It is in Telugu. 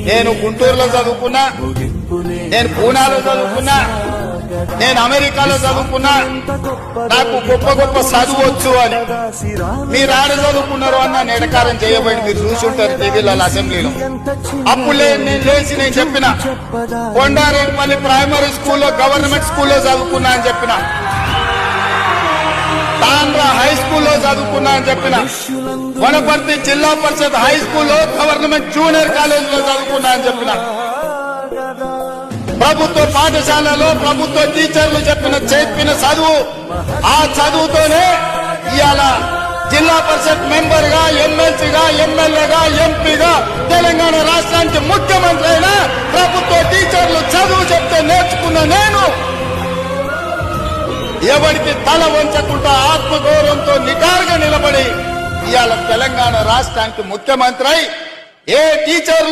నేను గుంటూరులో చదువుకున్నా, నేను పూనాలో చదువుకున్నా, నేను అమెరికాలో చదువుకున్నా, నాకు గొప్ప గొప్ప చదువచ్చు అని మీరు ఆడ చదువుకున్నారు అన్న నేటకారం చేయబడి మీరు చూసుంటారు టీవీలలో అసెంబ్లీలో. అప్పుడే నేను లేచి నేను చెప్పిన కొండారెడ్డిపల్లి ప్రైమరీ స్కూల్లో గవర్నమెంట్ స్కూల్లో చదువుకున్నా అని చెప్పిన, తాండ్రా హై స్కూల్లో చదువుకున్నా అని చెప్పిన, వనపర్తి జిల్లా పరిషత్ హై స్కూల్లో గవర్నమెంట్ జూనియర్ కాలేజీలో చదువుకున్నా అని చెప్పిన, ప్రభుత్వ పాఠశాలలో ప్రభుత్వ టీచర్లు చెప్పిన చదువు, ఆ చదువుతోనే ఇవాళ జిల్లా పరిషత్ మెంబర్ గా, ఎమ్మెల్సీగా, ఎమ్మెల్యేగా, ఎంపీగా తెలంగాణ రాష్ట్రానికి ముఖ్యమంత్రి అయిన ప్రభుత్వ టీచర్లు చదువు చెప్తే నేర్చుకున్న నేను ఎవరికి తల వంచకుండా ఆత్మగౌరవంతో నిటారుగా నిలబడి ఇవాళ తెలంగాణ రాష్ట్రానికి ముఖ్యమంత్రి ఏ టీచర్